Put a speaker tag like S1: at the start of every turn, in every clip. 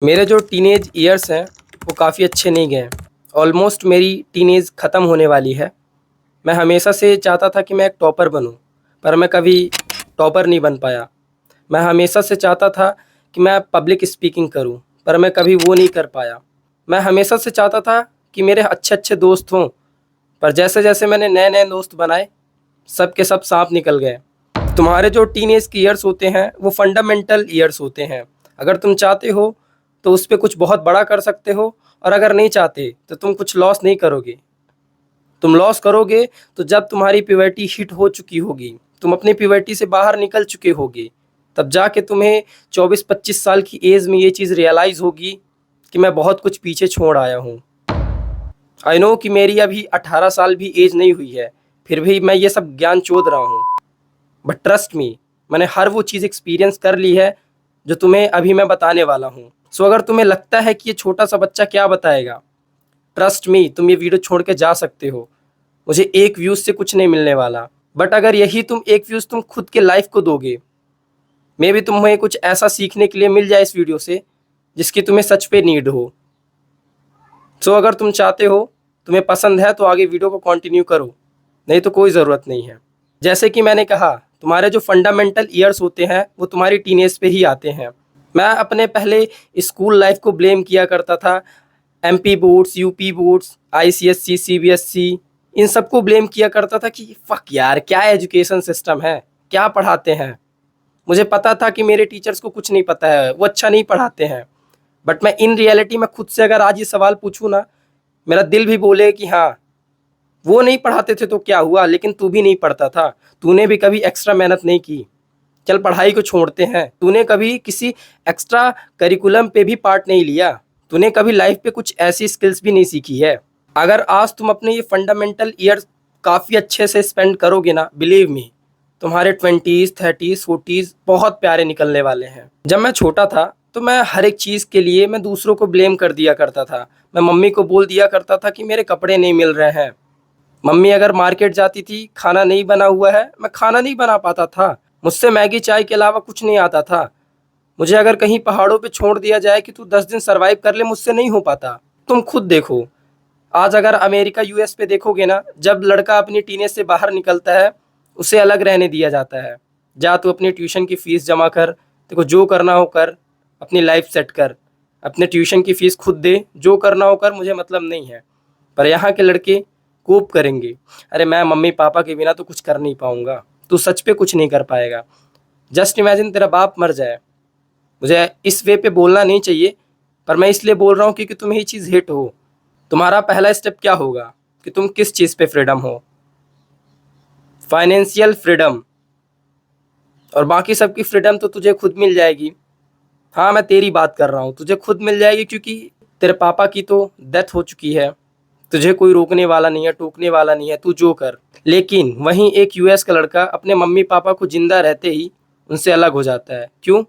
S1: मेरे जो teenage years हैं वो काफ़ी अच्छे नहीं गए। ऑलमोस्ट मेरी टीनेज ख़त्म होने वाली है। मैं हमेशा से चाहता था कि मैं एक टॉपर बनूं, पर मैं कभी टॉपर नहीं बन पाया। मैं हमेशा से चाहता था कि मैं पब्लिक स्पीकिंग करूं, पर मैं कभी वो नहीं कर पाया। मैं हमेशा से चाहता था कि मेरे अच्छे-अच्छे दोस्त हों, पर जैसे-जैसे मैंने नए-नए दोस्त बनाए, सब के सब साँप निकल गए। तुम्हारे जो टीनेज के ईयर्स होते हैं वो फंडामेंटल ईयर्स होते हैं। अगर तुम चाहते हो तो उस पे कुछ बहुत बड़ा कर सकते हो, और अगर नहीं चाहते तो तुम कुछ लॉस नहीं करोगे। तुम लॉस करोगे तो जब तुम्हारी प्यूबर्टी हिट हो चुकी होगी, तुम अपनी प्यूबर्टी से बाहर निकल चुके होगे, तब जाके तुम्हें 24-25 साल की एज में ये चीज़ रियलाइज़ होगी कि मैं बहुत कुछ पीछे छोड़ आया हूँ। आई नो कि मेरी अभी 18 साल भी एज नहीं हुई है, फिर भी मैं ये सब ज्ञान चोद रहा हूँ। बट ट्रस्ट मी, मैंने हर वो चीज़ एक्सपीरियंस कर ली है जो तुम्हें अभी मैं बताने वाला हूँ। सो अगर तुम्हें लगता है कि ये छोटा सा बच्चा क्या बताएगा, ट्रस्ट मी, तुम ये वीडियो छोड़ के जा सकते हो। मुझे एक व्यूज़ से कुछ नहीं मिलने वाला। बट अगर यही तुम एक व्यूज़ तुम खुद के लाइफ को दोगे, मे बी तुम्हें कुछ ऐसा सीखने के लिए मिल जाए इस वीडियो से जिसकी तुम्हें सच पे नीड हो। सो अगर तुम चाहते हो, तुम्हें पसंद है, तो आगे वीडियो को कंटिन्यू करो, नहीं तो कोई ज़रूरत नहीं है। जैसे कि मैंने कहा, तुम्हारे जो फंडामेंटल ईयर्स होते हैं वो तुम्हारी टीनेज पे ही आते हैं। मैं अपने पहले स्कूल लाइफ को ब्लेम किया करता था, MP boards, UP boards, ICSC, CBSE, इन सबको ब्लेम किया करता था कि फक यार, क्या एजुकेशन सिस्टम है, क्या पढ़ाते हैं। मुझे पता था कि मेरे टीचर्स को कुछ नहीं पता है, वो अच्छा नहीं पढ़ाते हैं। बट मैं इन रियलिटी में खुद से अगर आज ये सवाल पूछूँ ना, मेरा दिल भी बोले कि हाँ, वो नहीं पढ़ाते थे तो क्या हुआ, लेकिन तू भी नहीं पढ़ता था। तूने भी कभी एक्स्ट्रा मेहनत नहीं की। चल पढ़ाई को छोड़ते हैं, तूने कभी किसी एक्स्ट्रा करिकुलम पे भी पार्ट नहीं लिया। तूने कभी लाइफ पे कुछ ऐसी स्किल्स भी नहीं सीखी है। अगर आज तुम अपने ये फंडामेंटल ईयर काफ़ी अच्छे से स्पेंड करोगे ना, बिलीव मी, तुम्हारे 20s, 30s, 40s बहुत प्यारे निकलने वाले हैं। जब मैं छोटा था तो मैं हर एक चीज़ के लिए मैं दूसरों को ब्लेम कर दिया करता था। मैं मम्मी को बोल दिया करता था कि मेरे कपड़े नहीं मिल रहे हैं। मम्मी अगर मार्केट जाती थी, खाना नहीं बना हुआ है, मैं खाना नहीं बना पाता था। मुझसे मैगी चाय के अलावा कुछ नहीं आता था। मुझे अगर कहीं पहाड़ों पे छोड़ दिया जाए कि तू 10 दिन सर्वाइव कर ले, मुझसे नहीं हो पाता। तुम खुद देखो, आज अगर अमेरिका यूएस पे देखोगे ना, जब लड़का अपनी टीनेज से बाहर निकलता है, उसे अलग रहने दिया जाता है। जा तू अपनी ट्यूशन की फ़ीस जमा कर, तेरे को जो करना हो कर, अपनी लाइफ सेट कर, अपने ट्यूशन की फ़ीस खुद दे, जो करना हो कर, मुझे मतलब नहीं है। पर यहाँ के लड़के कोप करेंगे, अरे मैं मम्मी पापा के बिना तो कुछ कर नहीं पाऊँगा, तू सच पे कुछ नहीं कर पाएगा। जस्ट इमेजिन तेरा बाप मर जाए। मुझे इस वे पे बोलना नहीं चाहिए, पर मैं इसलिए बोल रहा हूँ क्योंकि तुम्हें ये चीज़ हिट हो। तुम्हारा पहला स्टेप क्या होगा कि तुम किस चीज़ पे फ्रीडम हो? फाइनेंशियल फ्रीडम, और बाकी सबकी फ्रीडम तो तुझे खुद मिल जाएगी। हाँ, मैं तेरी बात कर रहा हूँ, तुझे खुद मिल जाएगी क्योंकि तेरे पापा की तो डेथ हो चुकी है। तुझे कोई रोकने वाला नहीं है, टोकने वाला नहीं है, तू जो कर। लेकिन वहीं एक यूएस का लड़का अपने मम्मी पापा को जिंदा रहते ही उनसे अलग हो जाता है। क्यों?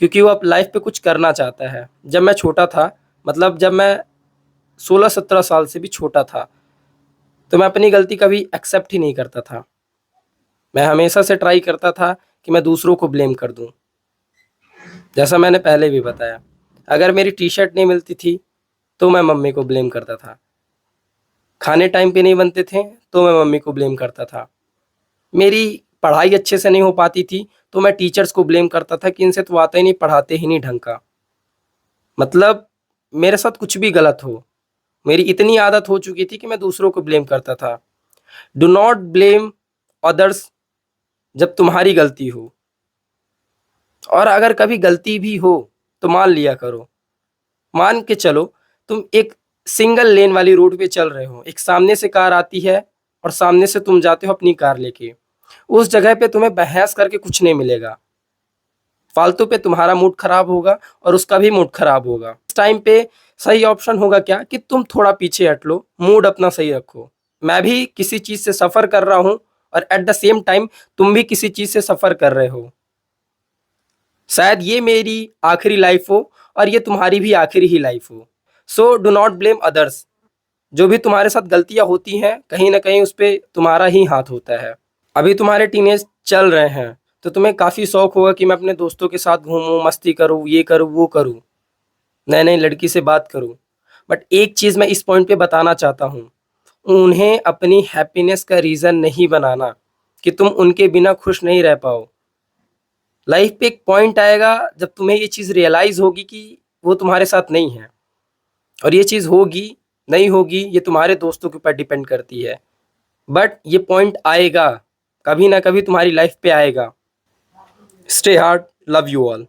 S1: क्योंकि वो अब लाइफ पे कुछ करना चाहता है। जब मैं छोटा था, मतलब जब मैं 16-17 साल से भी छोटा था, तो मैं अपनी गलती कभी एक्सेप्ट ही नहीं करता था। मैं हमेशा से ट्राई करता था कि मैं दूसरों को ब्लेम कर दूं। जैसा मैंने पहले भी बताया, अगर मेरी टी शर्ट नहीं मिलती थी तो मैं मम्मी को ब्लेम करता था। खाने टाइम पे नहीं बनते थे तो मैं मम्मी को ब्लेम करता था। मेरी पढ़ाई अच्छे से नहीं हो पाती थी तो मैं टीचर्स को ब्लेम करता था कि इनसे तो आता ही नहीं, पढ़ाते ही नहीं ढंग का। मतलब मेरे साथ कुछ भी गलत हो, मेरी इतनी आदत हो चुकी थी कि मैं दूसरों को ब्लेम करता था। डू नॉट ब्लेम अदर्स जब तुम्हारी गलती हो, और अगर कभी गलती भी हो तो मान लिया करो। मान के चलो, तुम एक सिंगल लेन वाली रोड पे चल रहे हो, एक सामने से कार आती है और सामने से तुम जाते हो अपनी कार लेके। उस जगह पे तुम्हें बहस करके कुछ नहीं मिलेगा। फालतू पे तुम्हारा मूड खराब होगा और उसका भी मूड खराब होगा। इस टाइम पे सही ऑप्शन होगा क्या कि तुम थोड़ा पीछे हट लो, मूड अपना सही रखो। मैं भी किसी चीज़ से सफ़र कर रहा हूँ और एट द सेम टाइम तुम भी किसी चीज़ से सफ़र कर रहे हो। शायद ये मेरी आखिरी लाइफ हो और ये तुम्हारी भी आखिरी ही लाइफ हो। So do not blame others. जो भी तुम्हारे साथ गलतियाँ होती हैं, कहीं ना कहीं उस पर तुम्हारा ही हाथ होता है। अभी तुम्हारे टीनेज चल रहे हैं तो तुम्हें काफ़ी शौक होगा कि मैं अपने दोस्तों के साथ घूमूं, मस्ती करूं, ये करूं, वो करूं। नई नई लड़की से बात करूँ। बट एक चीज़ मैं इस पॉइंट पे बताना चाहता हूँ, उन्हें अपनी हैप्पीनेस का रीज़न नहीं बनाना कि तुम उनके बिना खुश नहीं रह पाओ। लाइफ पे एक पॉइंट आएगा जब तुम्हें ये चीज़ रियलाइज़ होगी कि वो तुम्हारे साथ नहीं है, और ये चीज़ होगी, नहीं होगी, ये तुम्हारे दोस्तों के ऊपर डिपेंड करती है। बट ये पॉइंट आएगा, कभी ना कभी तुम्हारी लाइफ पे आएगा। Stay hard, love you all.